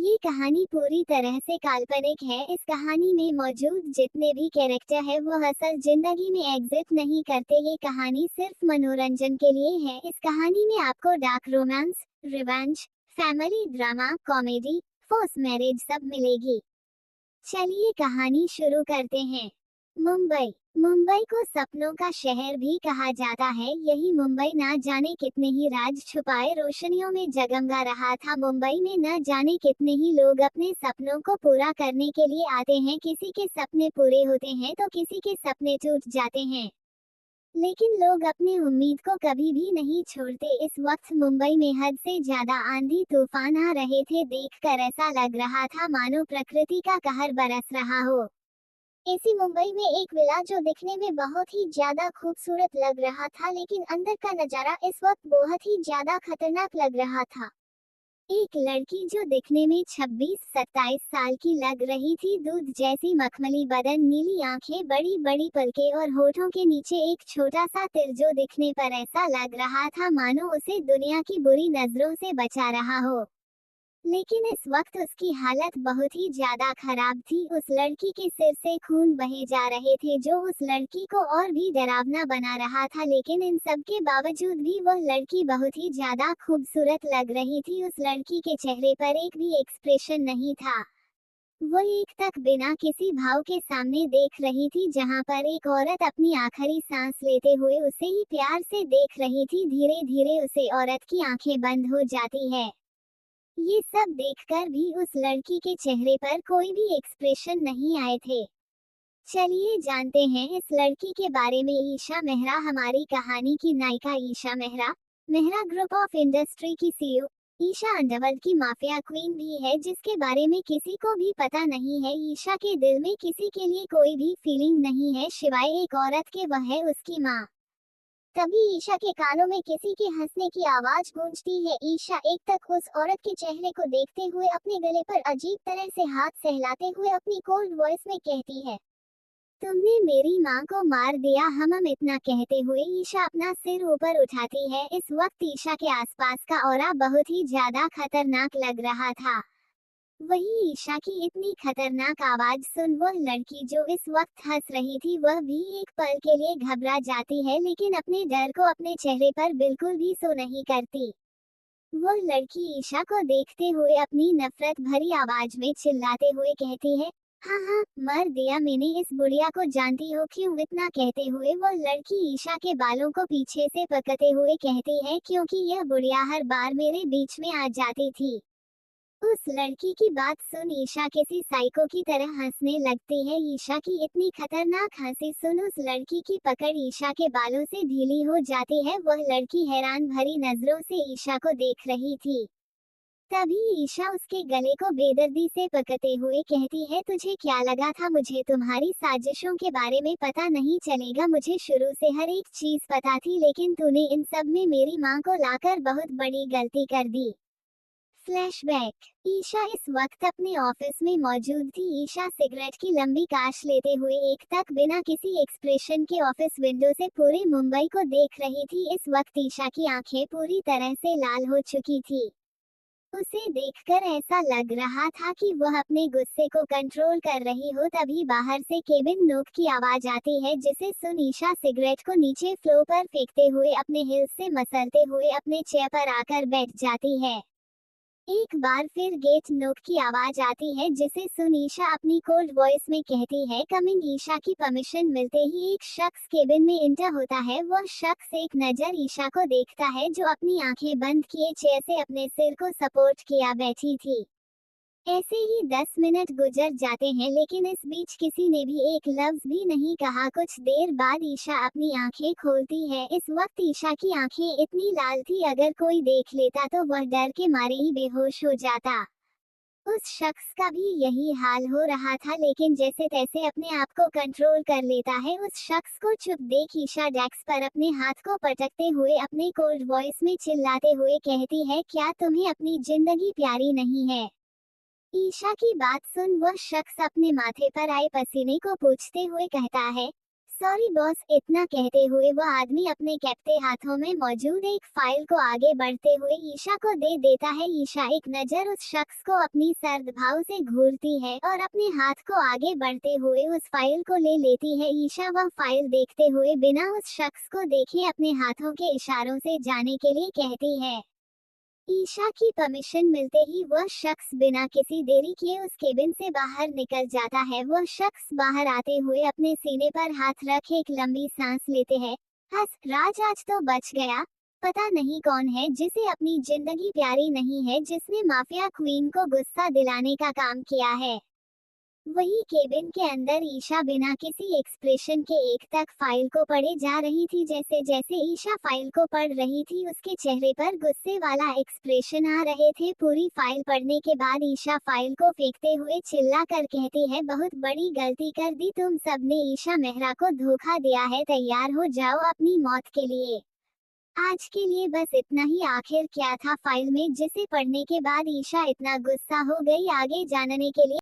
ये कहानी पूरी तरह से काल्पनिक है। इस कहानी में मौजूद जितने भी कैरेक्टर है वो असल जिंदगी में एग्जिस्ट नहीं करते। ये कहानी सिर्फ मनोरंजन के लिए है। इस कहानी में आपको dark romance, revenge, family drama, comedy, force marriage सब मिलेगी। चलिए कहानी शुरू करते हैं। मुंबई। मुंबई को सपनों का शहर भी कहा जाता है। यही मुंबई ना जाने कितने ही राज छुपाए रोशनियों में जगमगा रहा था। मुंबई में न जाने कितने ही लोग अपने सपनों को पूरा करने के लिए आते हैं। किसी के सपने पूरे होते हैं तो किसी के सपने टूट जाते हैं, लेकिन लोग अपनी उम्मीद को कभी भी नहीं छोड़ते। इस वक्त मुंबई में हद से ज्यादा आंधी तूफान आ रहे थे। देखकर ऐसा लग रहा था मानो प्रकृति का कहर बरस रहा हो। ऐसी मुंबई में एक विला जो दिखने में बहुत ही ज्यादा खूबसूरत लग रहा था, लेकिन अंदर का नजारा इस वक्त बहुत ही ज्यादा खतरनाक लग रहा था। एक लड़की जो दिखने में 26-27 साल की लग रही थी, दूध जैसी मखमली बदन, नीली आंखें, बड़ी बड़ी पलकें और होठों के नीचे एक छोटा सा तिल जो दिखने पर ऐसा लग रहा था मानो उसे दुनिया की बुरी नजरों से बचा रहा हो। लेकिन इस वक्त उसकी हालत बहुत ही ज्यादा खराब थी। उस लड़की के सिर से खून बहे जा रहे थे जो उस लड़की को और भी डरावना बना रहा था। लेकिन इन सब के बावजूद भी वह लड़की बहुत ही ज्यादा खूबसूरत लग रही थी। उस लड़की के चेहरे पर एक भी एक्सप्रेशन नहीं था। वो एक तक बिना किसी भाव के सामने देख रही थी, जहां पर एक औरत अपनी आखिरी सांस लेते हुए उसे ही प्यार से देख रही थी। धीरे धीरे उसे औरत की आंखें बंद हो जाती है। ये सब देखकर भी उस लड़की के चेहरे पर कोई भी एक्सप्रेशन नहीं आए थे। चलिए जानते हैं इस लड़की के बारे में। ईशा मेहरा। हमारी कहानी की नायिका Isha Mehra. Mehra group of industry की सीईओ। ईशा अंडरवर्ल्ड की माफिया क्वीन भी है जिसके बारे में किसी को भी पता नहीं है। ईशा के दिल में किसी के लिए कोई भी फीलिंग नहीं है सिवाय एक औरत के, वह है उसकी माँ। तभी ईशा के कानों में किसी के हंसने की आवाज गूंजती है। ईशा एक तक उस औरत के चेहरे को देखते हुए अपने गले पर अजीब तरह से हाथ सहलाते हुए अपनी कोल्ड वॉइस में कहती है, तुमने मेरी माँ को मार दिया। हम इतना कहते हुए ईशा अपना सिर ऊपर उठाती है। इस वक्त ईशा के आसपास का ऑरा बहुत ही ज्यादा खतरनाक लग रहा था। वही ईशा की इतनी खतरनाक आवाज सुन वह लड़की जो इस वक्त हंस रही थी वह भी एक पल के लिए घबरा जाती है, लेकिन अपने डर को अपने चेहरे पर बिल्कुल भी शो नहीं करती। वह लड़की ईशा को देखते हुए अपनी नफरत भरी आवाज में चिल्लाते हुए कहती है, हाँ हाँ, मर दिया मैंने इस बुढ़िया को, जानती हो क्यों? इतना कहते हुए वह लड़की ईशा के बालों को पीछे से पकड़ते हुए कहती है, क्योंकि यह बुढ़िया हर बार मेरे बीच में आ जाती थी। उस लड़की की बात सुन ईशा किसी साइको की तरह हंसने लगती है। ईशा की इतनी खतरनाक हंसी सुन उस लड़की की पकड़ ईशा के बालों से ढीली हो जाती है। वह लड़की हैरान भरी नजरों से ईशा को देख रही थी। तभी ईशा उसके गले को बेदर्दी से पकड़ते हुए कहती है, तुझे क्या लगा था मुझे तुम्हारी साजिशों के बारे में पता नहीं चलेगा? मुझे शुरू से हर एक चीज पता थी, लेकिन तूने इन सब में मेरी माँ को लाकर बहुत बड़ी गलती कर दी। फ्लैशबैक। ईशा इस वक्त अपने ऑफिस में मौजूद थी। ईशा सिगरेट की लंबी काश लेते हुए एक तक बिना किसी एक्सप्रेशन के ऑफिस विंडो से पूरे मुंबई को देख रही थी। इस वक्त ईशा की आंखें पूरी तरह से लाल हो चुकी थी। उसे देखकर ऐसा लग रहा था कि वह अपने गुस्से को कंट्रोल कर रही हो। तभी बाहर से केबिन नोक की आवाज आती है, जिसे सुन ईशा सिगरेट को नीचे फ्लोर पर फेंकते हुए अपने हिल्स से मसलते हुए अपने चेयर पर आकर बैठ जाती है। एक बार फिर गेट नॉक की आवाज आती है, जिसे सुन ईशा अपनी कोल्ड वॉइस में कहती है, कमिंग। ईशा की परमिशन मिलते ही एक शख्स केबिन में इंटर होता है। वह शख्स एक नजर ईशा को देखता है जो अपनी आंखें बंद किए चेयर से अपने सिर को सपोर्ट किया बैठी थी। ऐसे ही 10 मिनट गुजर जाते हैं, लेकिन इस बीच किसी ने भी एक लफ्ज भी नहीं कहा। कुछ देर बाद ईशा अपनी आंखें खोलती है। इस वक्त ईशा की आंखें इतनी लाल थी, अगर कोई देख लेता तो वह डर के मारे ही बेहोश हो जाता। उस शख्स का भी यही हाल हो रहा था, लेकिन जैसे तैसे अपने आप को कंट्रोल कर लेता है। उस शख्स को चुप देख ईशा डेस्क पर अपने हाथ को पटकते हुए अपने कोल्ड वॉइस में चिल्लाते हुए कहती है, क्या तुम्हें अपनी जिंदगी प्यारी नहीं है? ईशा की बात सुन वह शख्स अपने माथे पर आए पसीने को पोंछते हुए कहता है, सॉरी बॉस, इतना कहते हुए वह आदमी अपने कैप्टे हाथों में मौजूद एक फाइल को आगे बढ़ते हुए ईशा को दे देता है। ईशा एक नजर उस शख्स को अपनी सर्द भाव से घूरती है और अपने हाथ को आगे बढ़ते हुए उस फाइल को ले लेती है। ईशा वह फाइल देखते हुए बिना उस शख्स को देखे अपने हाथों के इशारों से जाने के लिए कहती है। ईशा की परमिशन मिलते ही वह शख्स बिना किसी देरी किए उस केबिन से बाहर निकल जाता है। वह शख्स बाहर आते हुए अपने सीने पर हाथ रख एक लंबी सांस लेते हैं। हंस, राज आज तो बच गया। पता नहीं कौन है जिसे अपनी जिंदगी प्यारी नहीं है, जिसने माफिया क्वीन को गुस्सा दिलाने का काम किया है। वही केबिन के अंदर ईशा बिना किसी एक्सप्रेशन के एक तक फाइल को पढ़े जा रही थी। जैसे जैसे ईशा फाइल को पढ़ रही थी उसके चेहरे पर गुस्से वाला एक्सप्रेशन आ रहे थे। पूरी फाइल पढ़ने के बाद ईशा फाइल को फेंकते हुए चिल्ला कर कहती है, बहुत बड़ी गलती कर दी तुम सबने। ईशा मेहरा को धोखा दिया है, तैयार हो जाओ अपनी मौत के लिए। आज के लिए बस इतना ही। आखिर क्या था फाइल में जिसे पढ़ने के बाद ईशा इतना गुस्सा हो गई? आगे जानने के लिए